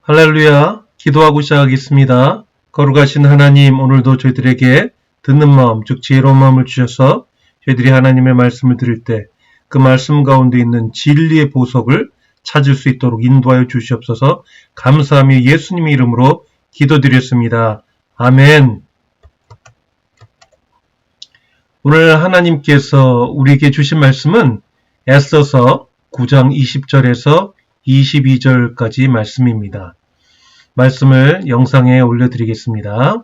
할렐루야, 기도하고 시작하겠습니다. 거룩하신 하나님, 오늘도 저희들에게 듣는 마음, 즉 지혜로운 마음을 주셔서 저희들이 하나님의 말씀을 들을 때 그 말씀 가운데 있는 진리의 보석을 찾을 수 있도록 인도하여 주시옵소서. 감사하며 예수님의 이름으로 기도드렸습니다. 아멘. 오늘 하나님께서 우리에게 주신 말씀은 에스더서 9장 20절에서 22절까지 말씀입니다. 말씀을 영상에 올려드리겠습니다.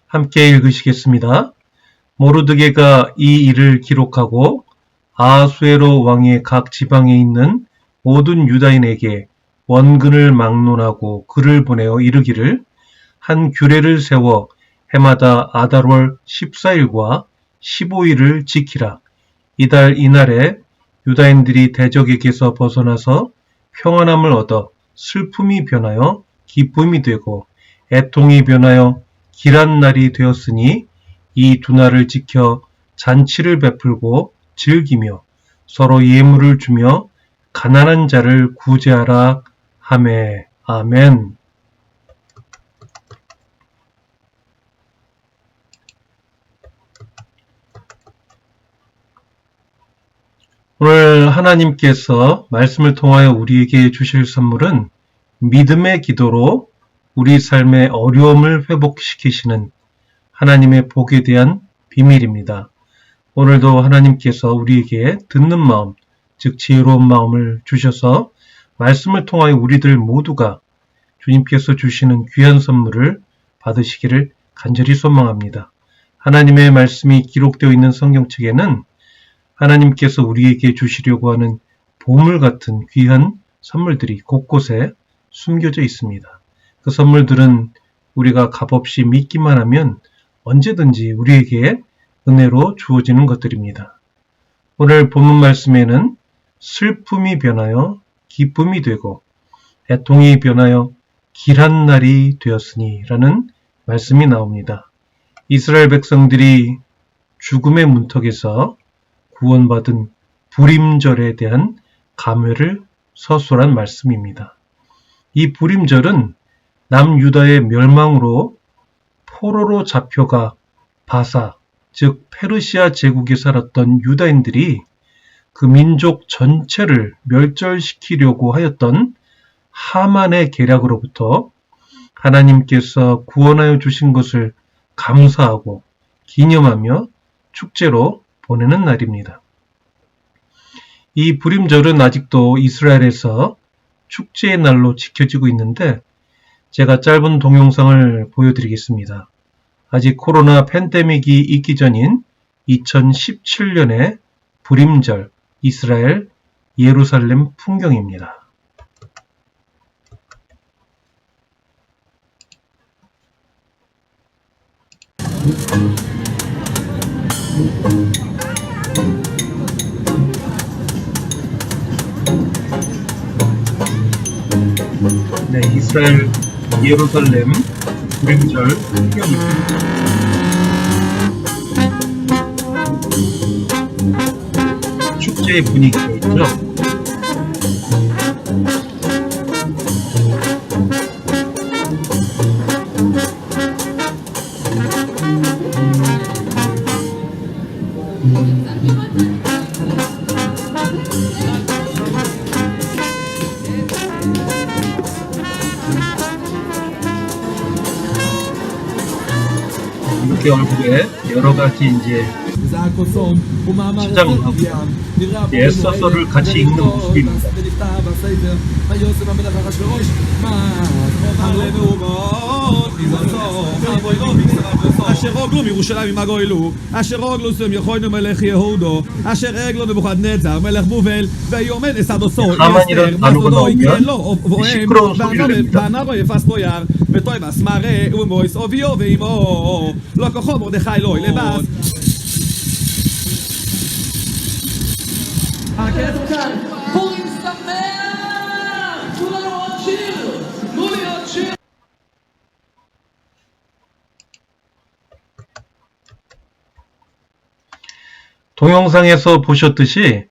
함께 읽으시겠습니다. 모르드게가 이 일을 기록하고 아하수에로 왕의 각 지방에 있는 모든 유다인에게 원근을 막론하고 글을 보내어 이르기를 한 규례를 세워 해마다 아달월 14일과 15일을 지키라. 이달 이날에 유다인들이 대적에게서 벗어나서 평안함을 얻어 슬픔이 변하여 기쁨이 되고 애통이 변하여 길한 날이 되었으니 이 두 날을 지켜 잔치를 베풀고 즐기며 서로 예물을 주며 가난한 자를 구제하라 하매. 아멘. 오늘 하나님께서 말씀을 통하여 우리에게 주실 선물은 믿음의 기도로 우리 삶의 어려움을 회복시키시는 하나님의 복에 대한 비밀입니다. 오늘도 하나님께서 우리에게 듣는 마음, 즉 지혜로운 마음을 주셔서 말씀을 통하여 우리들 모두가 주님께서 주시는 귀한 선물을 받으시기를 간절히 소망합니다. 하나님의 말씀이 기록되어 있는 성경책에는 하나님께서 우리에게 주시려고 하는 보물 같은 귀한 선물들이 곳곳에 숨겨져 있습니다. 그 선물들은 우리가 값없이 믿기만 하면 언제든지 우리에게 은혜로 주어지는 것들입니다. 오늘 본문 말씀에는 슬픔이 변하여 기쁨이 되고 애통이 변하여 길한 날이 되었으니 라는 말씀이 나옵니다. 이스라엘 백성들이 죽음의 문턱에서 구원받은 불임절에 대한 감회를 서술한 말씀입니다. 이 불임절은 남유다의 멸망으로 포로로 잡혀가 바사, 즉 페르시아 제국에 살았던 유다인들이 그 민족 전체를 멸절시키려고 하였던 하만의 계략으로부터 하나님께서 구원하여 주신 것을 감사하고 기념하며 축제로 보내는 날입니다. 이 불임절은 아직도 이스라엘에서 축제의 날로 지켜지고 있는데 제가 짧은 동영상을 보여드리겠습니다. 아직 코로나 팬데믹이 있기 전인 2017년의 불임절 이스라엘 예루살렘 풍경입니다. 네, 이스라엘 예루살렘 불임절 풍경입니다. 축제의 분위기가 있죠. 이렇게 얼굴에 여러가지 이제 치장을 하고 애써서를 같이 읽는 모습입니다. אשר רוגלו מירושלים הגוילו, אשר רוגלו סם יכולנו מלך יהודו, אשר רגלו נבוכדנצר מלך בובל, ויאמן אסדוסו יסתר, מזודו יקרא לו ובוהם, וענרו יפס בויר, ותויבס מראה ומויס אוביו ואימו, לא כוחו מרדכי לא ילבס. הכסף כאן, פורים שמח! תנו לנו עוד שיר! תנו לי עוד שיר! 동영상에서 보셨듯이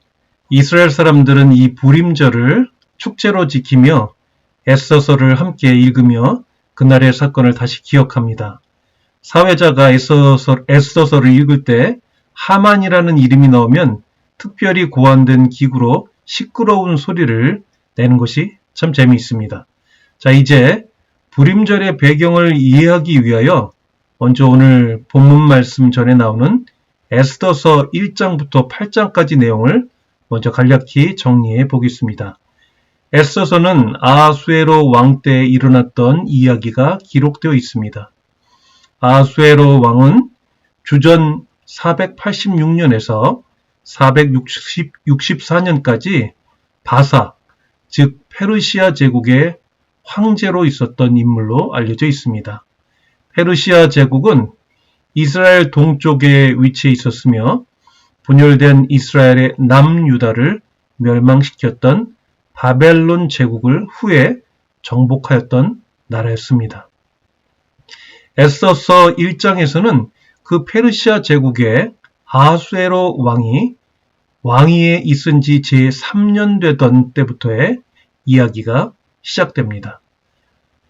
이스라엘 사람들은 이 불임절을 축제로 지키며 에스더서를 함께 읽으며 그날의 사건을 다시 기억합니다. 사회자가 에스더서를 읽을 때 하만이라는 이름이 나오면 특별히 고안된 기구로 시끄러운 소리를 내는 것이 참 재미있습니다. 자, 이제 불임절의 배경을 이해하기 위하여 먼저 오늘 본문 말씀 전에 나오는 에스더서 1장부터 8장까지 내용을 먼저 간략히 정리해 보겠습니다. 에스더서는 아하수에로 왕 때에 일어났던 이야기가 기록되어 있습니다. 아하수에로 왕은 주전 486년에서 464년까지 바사, 즉 페르시아 제국의 황제로 있었던 인물로 알려져 있습니다. 페르시아 제국은 이스라엘 동쪽에 위치해 있었으며 분열된 이스라엘의 남유다를 멸망시켰던 바벨론 제국을 후에 정복하였던 나라였습니다. 에스더서 1장에서는 그 페르시아 제국의 아하수에로 왕이 왕위에 있은 지 제3년 되던 때부터의 이야기가 시작됩니다.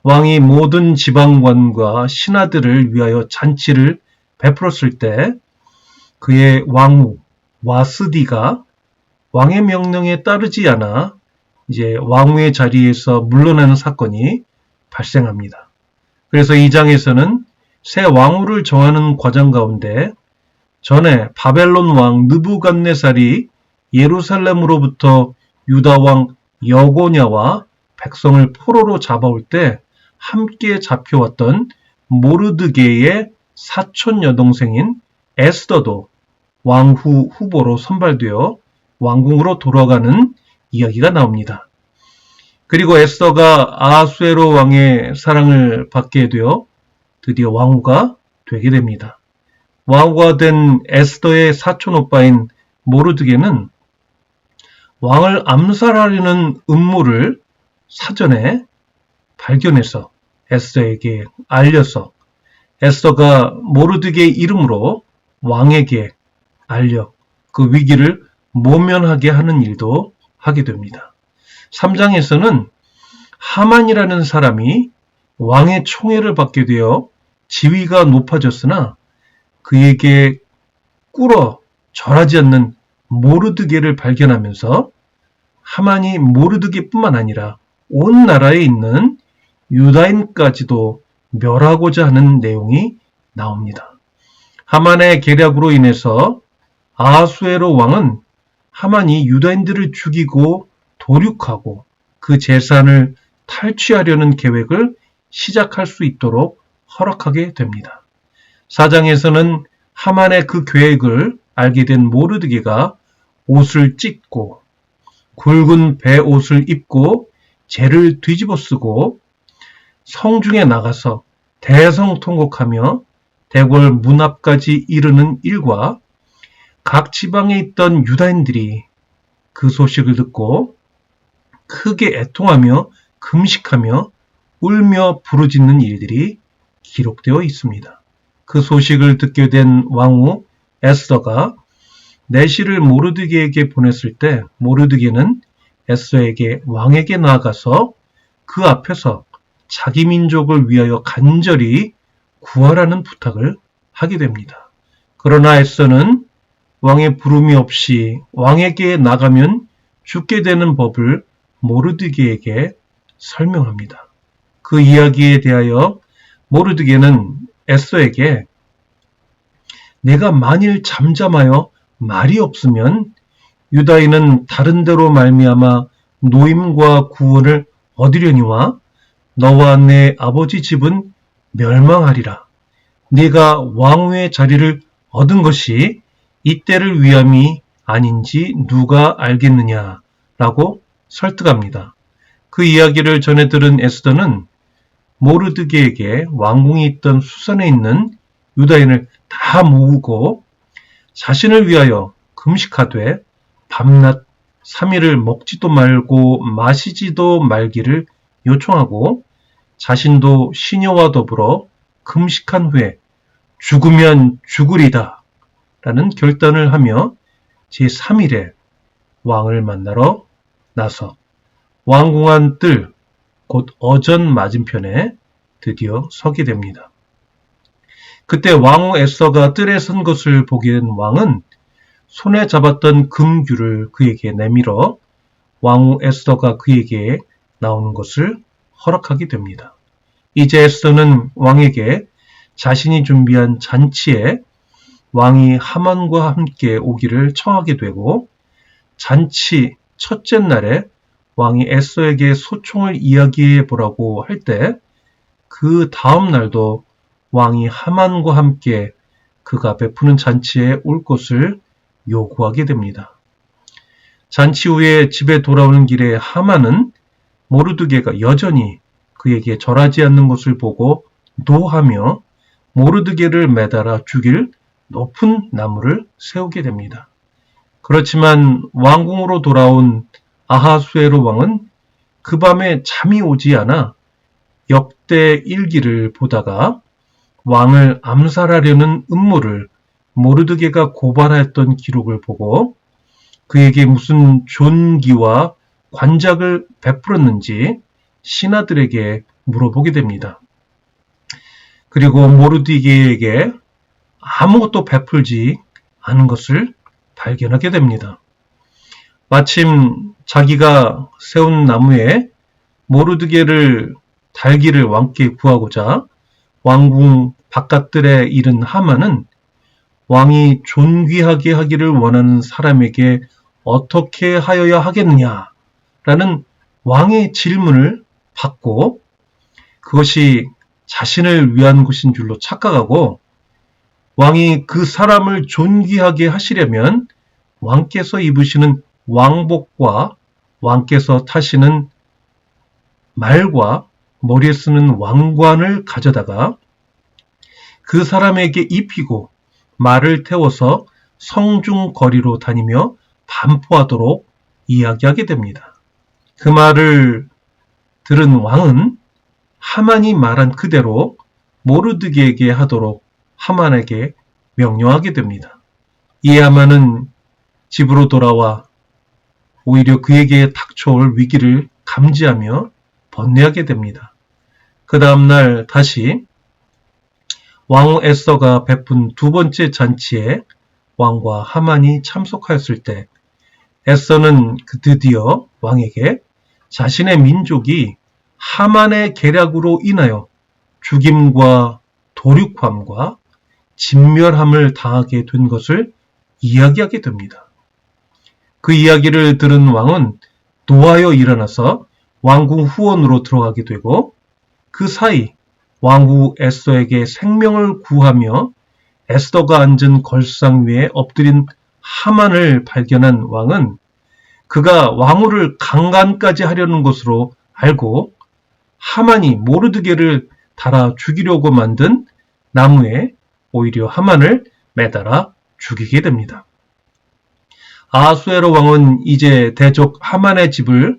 왕이 모든 지방관과 신하들을 위하여 잔치를 베풀었을 때 그의 왕후 와스디가 왕의 명령에 따르지 않아 이제 왕후의 자리에서 물러나는 사건이 발생합니다. 그래서 이 장에서는 새 왕후를 정하는 과정 가운데 전에 바벨론 왕 느부갓네살이 예루살렘으로부터 유다 왕 여고냐와 백성을 포로로 잡아올 때 함께 잡혀왔던 모르드게의 사촌 여동생인 에스더도 왕후 후보로 선발되어 왕궁으로 돌아가는 이야기가 나옵니다. 그리고 에스더가 아하수에로 왕의 사랑을 받게 되어 드디어 왕후가 되게 됩니다. 왕후가 된 에스더의 사촌 오빠인 모르드게는 왕을 암살하려는 음모를 사전에 발견해서 에스더에게 알려서 에스더가 모르드게의 이름으로 왕에게 알려 그 위기를 모면하게 하는 일도 하게 됩니다. 3장에서는 하만이라는 사람이 왕의 총애를 받게 되어 지위가 높아졌으나 그에게 꿇어 절하지 않는 모르드게를 발견하면서 하만이 모르드게뿐만 아니라 온 나라에 있는 유다인까지도 멸하고자 하는 내용이 나옵니다. 하만의 계략으로 인해서 아하수에로 왕은 하만이 유다인들을 죽이고 도륙하고 그 재산을 탈취하려는 계획을 시작할 수 있도록 허락하게 됩니다. 4장에서는 하만의 그 계획을 알게 된 모르드게가 옷을 찢고 굵은 베옷을 입고 재를 뒤집어 쓰고 성중에 나가서 대성통곡하며 대궐 문 앞까지 이르는 일과 각 지방에 있던 유다인들이 그 소식을 듣고 크게 애통하며 금식하며 울며 부르짖는 일들이 기록되어 있습니다. 그 소식을 듣게 된 왕후 에스더가 내시를 모르드게에게 보냈을 때 모르드게는 에스더에게 왕에게 나아가서 그 앞에서 자기 민족을 위하여 간절히 구하라는 부탁을 하게 됩니다. 그러나 에스더는 왕의 부름이 없이 왕에게 나가면 죽게 되는 법을 모르드게에게 설명합니다. 그 이야기에 대하여 모르드게는 에스더에게 내가 만일 잠잠하여 말이 없으면 유다인은 다른 데로 말미암아 노임과 구원을 얻으려니와 너와 내 아버지 집은 멸망하리라. 네가 왕후의 자리를 얻은 것이 이때를 위함이 아닌지 누가 알겠느냐라고 설득합니다. 그 이야기를 전해 들은 에스더는 모르드게에게 왕궁에 있던 수산에 있는 유다인을 다 모으고 자신을 위하여 금식하되 밤낮 3일을 먹지도 말고 마시지도 말기를 요청하고 자신도 시녀와 더불어 금식한 후에 죽으면 죽으리다 라는 결단을 하며 제3일에 왕을 만나러 나서 왕궁한 뜰, 곧 어전 맞은편에 드디어 서게 됩니다. 그때 왕후 에스더가 뜰에 선 것을 보게 된 왕은 손에 잡았던 금규를 그에게 내밀어 왕후 에스더가 그에게 나오는 것을 허락하게 됩니다. 이제 에스더는 왕에게 자신이 준비한 잔치에 왕이 하만과 함께 오기를 청하게 되고, 잔치 첫째 날에 왕이 에스더에게 소총을 이야기해 보라고 할 때 그 다음 날도 왕이 하만과 함께 그가 베푸는 잔치에 올 것을 요구하게 됩니다. 잔치 후에 집에 돌아오는 길에 하만은 모르드게가 여전히 그에게 절하지 않는 것을 보고 노하며 모르드게를 매달아 죽일 높은 나무를 세우게 됩니다. 그렇지만 왕궁으로 돌아온 아하수에로 왕은 그 밤에 잠이 오지 않아 역대 일기를 보다가 왕을 암살하려는 음모를 모르드게가 고발했던 기록을 보고 그에게 무슨 존귀와 관작을 베풀었는지 신하들에게 물어보게 됩니다. 그리고 모르드게에게 아무것도 베풀지 않은 것을 발견하게 됩니다. 마침 자기가 세운 나무에 모르드게를 달기를 왕께 구하고자 왕궁 바깥들에 이른 하만은 왕이 존귀하게 하기를 원하는 사람에게 어떻게 하여야 하겠느냐라는 왕의 질문을 받고 그것이 자신을 위한 것인 줄로 착각하고 왕이 그 사람을 존귀하게 하시려면 왕께서 입으시는 왕복과 왕께서 타시는 말과 머리에 쓰는 왕관을 가져다가 그 사람에게 입히고 말을 태워서 성중 거리로 다니며 반포하도록 이야기하게 됩니다. 그 말을 들은 왕은 하만이 말한 그대로 모르드게에게 하도록 하만에게 명령하게 됩니다. 이에 하만은 집으로 돌아와 오히려 그에게 닥쳐올 위기를 감지하며 번뇌하게 됩니다. 그 다음날 다시 왕후 에스더가 베푼 두 번째 잔치에 왕과 하만이 참석하였을 때 에스더는 드디어 왕에게 자신의 민족이 하만의 계략으로 인하여 죽임과 도륙함과 진멸함을 당하게 된 것을 이야기하게 됩니다. 그 이야기를 들은 왕은 노하여 일어나서 왕궁 후원으로 들어가게 되고 그 사이 왕후 에스더에게 생명을 구하며 에스더가 앉은 걸상 위에 엎드린 하만을 발견한 왕은 그가 왕후를 강간까지 하려는 것으로 알고 하만이 모르드게를 달아 죽이려고 만든 나무에 오히려 하만을 매달아 죽이게 됩니다. 아하수에로 왕은 이제 대적 하만의 집을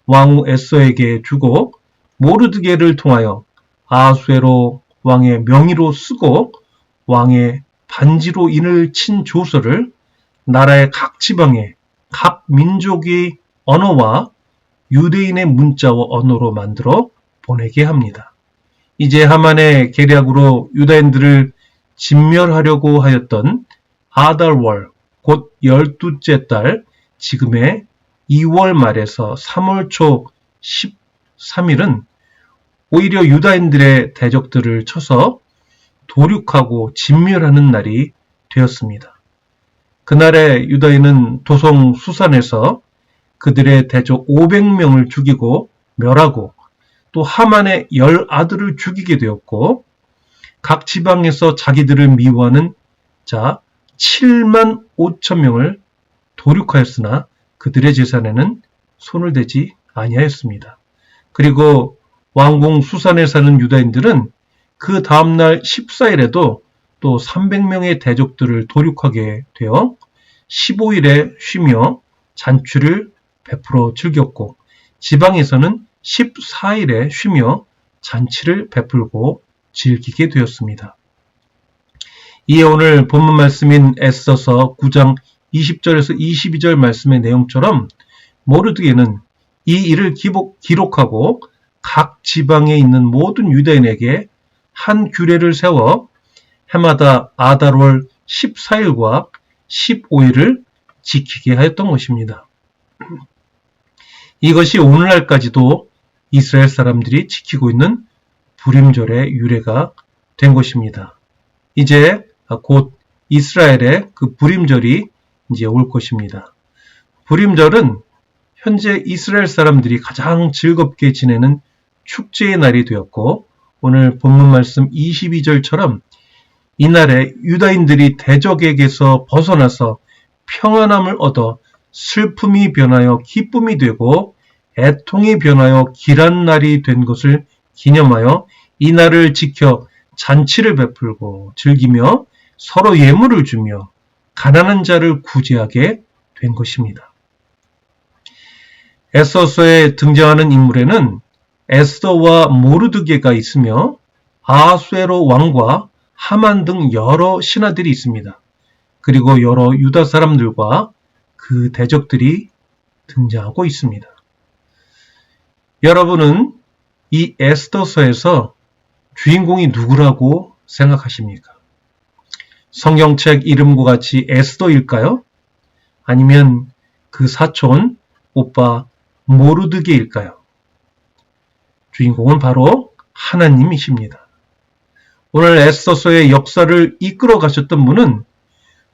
왕후 에스더에게 주고 모르드게를 통하여 아하수에로 왕의 명의로 쓰고 왕의 반지로 인을 친 조서를 나라의 각 지방에 각 민족의 언어와 유대인의 문자와 언어로 만들어 보내게 합니다. 이제 하만의 계략으로 유다인들을 진멸하려고 하였던 아달월, 곧 12째 달, 지금의 2월 말에서 3월 초 13일은 오히려 유다인들의 대적들을 쳐서 도륙하고 진멸하는 날이 되었습니다. 그날에 유다인은 도성 수산에서 그들의 대적 500명을 죽이고 멸하고 또 하만의 10아들을 죽이게 되었고 각 지방에서 자기들을 미워하는 자 7만 5천 명을 도륙하였으나 그들의 재산에는 손을 대지 아니하였습니다. 그리고 왕궁 수산에 사는 유다인들은 그 다음날 14일에도 또 300명의 대적들을 도륙하게 되어 15일에 쉬며 잔치를 베풀어 즐겼고 지방에서는 14일에 쉬며 잔치를 베풀고 즐기게 되었습니다. 이에 오늘 본문 말씀인 에스더서 9장 20절에서 22절 말씀의 내용처럼 모르드게는 이 일을 기록하고 각 지방에 있는 모든 유대인에게 한 규례를 세워 해마다 아달월 14일과 15일을 지키게 하였던 것입니다. 이것이 오늘날까지도 이스라엘 사람들이 지키고 있는 부림절의 유래가 된 것입니다. 이제 곧 이스라엘의 그 부림절이 이제 올 것입니다. 부림절은 현재 이스라엘 사람들이 가장 즐겁게 지내는 축제의 날이 되었고, 오늘 본문 말씀 22절처럼 이날에 유다인들이 대적에게서 벗어나서 평안함을 얻어 슬픔이 변하여 기쁨이 되고 애통이 변하여 길한 날이 된 것을 기념하여 이 날을 지켜 잔치를 베풀고 즐기며 서로 예물을 주며 가난한 자를 구제하게 된 것입니다. 에스더서에 등장하는 인물에는 에스더와 모르드게가 있으며 아하수에로 왕과 하만 등 여러 신하들이 있습니다. 그리고 여러 유다 사람들과 그 대적들이 등장하고 있습니다. 여러분은 이 에스더서에서 주인공이 누구라고 생각하십니까? 성경책 이름과 같이 에스더일까요? 아니면 그 사촌 오빠 모르드게일까요? 주인공은 바로 하나님이십니다. 오늘 에스더서의 역사를 이끌어 가셨던 분은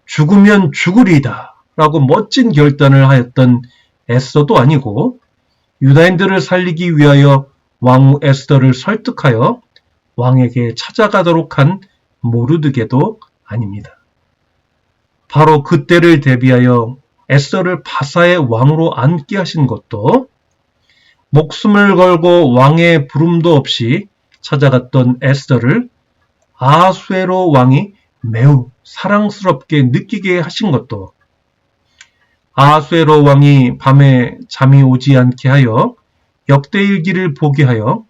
죽으면 죽으리이다 라고 멋진 결단을 하였던 에스더도 아니고, 유다인들을 살리기 위하여 왕후 에스더를 설득하여 왕에게 찾아가도록 한 모르드게도 아닙니다. 바로 그때를 대비하여 에스더를 바사의 왕으로 앉게 하신 것도, 목숨을 걸고 왕의 부름도 없이 찾아갔던 에스더를 아하수에로 왕이 매우 사랑스럽게 느끼게 하신 것도, 아하수에로 왕이 밤에 잠이 오지 않게 하여 역대일기를 보게 하여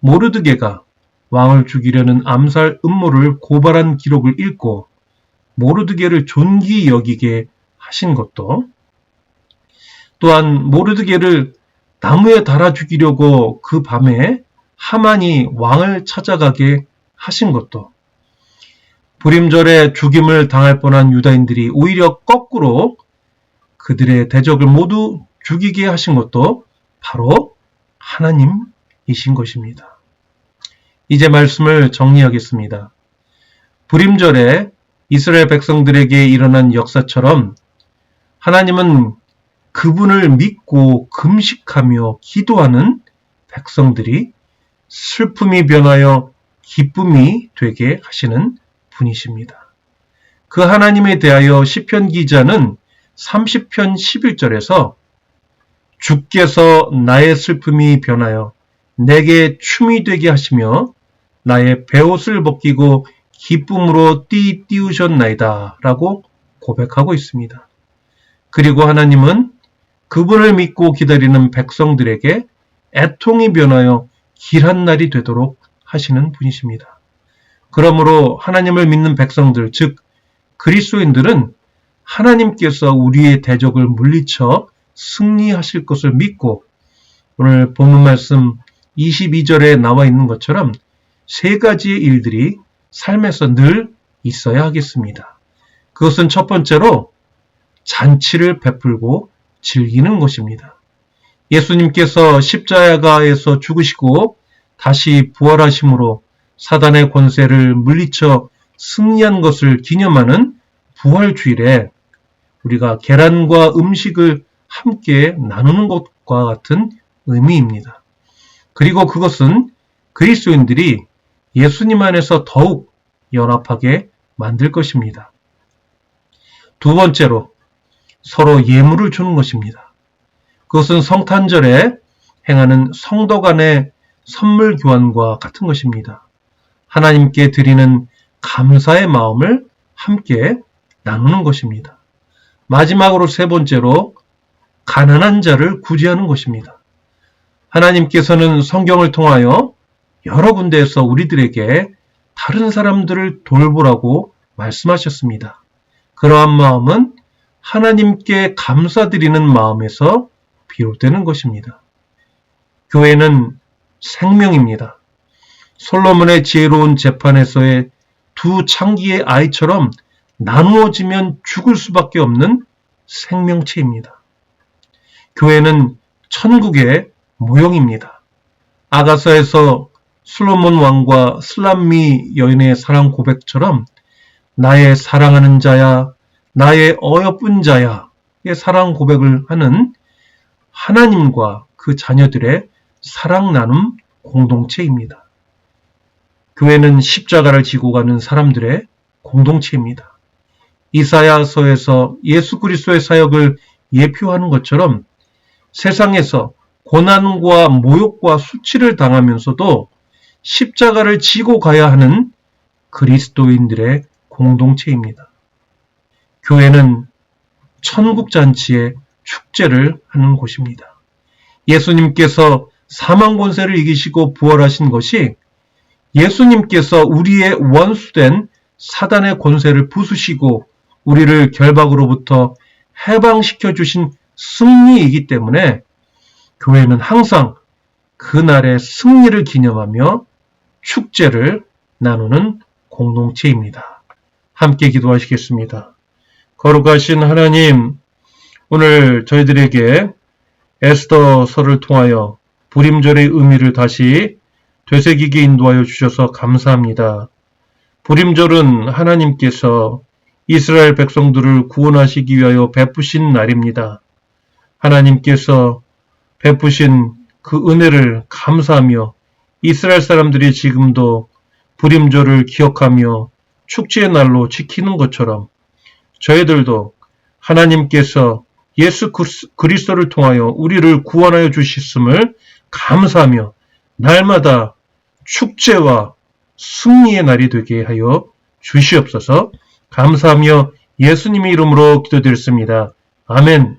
모르드게가 왕을 죽이려는 암살 음모를 고발한 기록을 읽고 모르드게를 존귀 여기게 하신 것도, 또한 모르드게를 나무에 달아 죽이려고 그 밤에 하만이 왕을 찾아가게 하신 것도, 부림절에 죽임을 당할 뻔한 유다인들이 오히려 거꾸로 그들의 대적을 모두 죽이게 하신 것도 바로 하나님이신 것입니다. 이제 말씀을 정리하겠습니다. 부림절에 이스라엘 백성들에게 일어난 역사처럼 하나님은 그분을 믿고 금식하며 기도하는 백성들이 슬픔이 변하여 기쁨이 되게 하시는 분이십니다. 그 하나님에 대하여 시편 기자는 30편 11절에서 주께서 나의 슬픔이 변하여 내게 춤이 되게 하시며 나의 베옷을 벗기고 기쁨으로 띄우셨나이다 라고 고백하고 있습니다. 그리고 하나님은 그분을 믿고 기다리는 백성들에게 애통이 변하여 길한 날이 되도록 하시는 분이십니다. 그러므로 하나님을 믿는 백성들, 즉 그리스도인들은 하나님께서 우리의 대적을 물리쳐 승리하실 것을 믿고, 오늘 본문 말씀 22절에 나와 있는 것처럼 세 가지의 일들이 삶에서 늘 있어야 하겠습니다. 그것은 첫 번째로 잔치를 베풀고 즐기는 것입니다. 예수님께서 십자가에서 죽으시고 다시 부활하심으로 사단의 권세를 물리쳐 승리한 것을 기념하는 부활주일에 우리가 계란과 음식을 함께 나누는 것과 같은 의미입니다. 그리고 그것은 그리스도인들이 예수님 안에서 더욱 연합하게 만들 것입니다. 두 번째로 서로 예물을 주는 것입니다. 그것은 성탄절에 행하는 성도 간의 선물 교환과 같은 것입니다. 하나님께 드리는 감사의 마음을 함께 나누는 것입니다. 마지막으로 세 번째로 가난한 자를 구제하는 것입니다. 하나님께서는 성경을 통하여 여러 군데에서 우리들에게 다른 사람들을 돌보라고 말씀하셨습니다. 그러한 마음은 하나님께 감사드리는 마음에서 비롯되는 것입니다. 교회는 생명입니다. 솔로몬의 지혜로운 재판에서의 두 창기의 아이처럼 나누어지면 죽을 수밖에 없는 생명체입니다. 교회는 천국의 모형입니다. 아가서에서 솔로몬 왕과 슬람미 여인의 사랑 고백처럼 나의 사랑하는 자야, 나의 어여쁜 자야의 사랑 고백을 하는 하나님과 그 자녀들의 사랑 나눔 공동체입니다. 교회는 십자가를 지고 가는 사람들의 공동체입니다. 이사야서에서 예수 그리스도의 사역을 예표하는 것처럼 세상에서 고난과 모욕과 수치를 당하면서도 십자가를 지고 가야 하는 그리스도인들의 공동체입니다. 교회는 천국잔치의 축제를 하는 곳입니다. 예수님께서 사망 권세를 이기시고 부활하신 것이 예수님께서 우리의 원수된 사단의 권세를 부수시고 우리를 결박으로부터 해방시켜 주신 승리이기 때문에 교회는 항상 그날의 승리를 기념하며 축제를 나누는 공동체입니다. 함께 기도하시겠습니다. 거룩하신 하나님, 오늘 저희들에게 에스더서를 통하여 불임절의 의미를 다시 되새기게 인도하여 주셔서 감사합니다. 불임절은 하나님께서 이스라엘 백성들을 구원하시기 위하여 베푸신 날입니다. 하나님께서 베푸신 그 은혜를 감사하며 이스라엘 사람들이 지금도 불임절을 기억하며 축제의 날로 지키는 것처럼 저희들도 하나님께서 예수 그리스도를 통하여 우리를 구원하여 주셨음을 감사하며 날마다 축제와 승리의 날이 되게 하여 주시옵소서. 감사하며 예수님의 이름으로 기도드렸습니다. 아멘.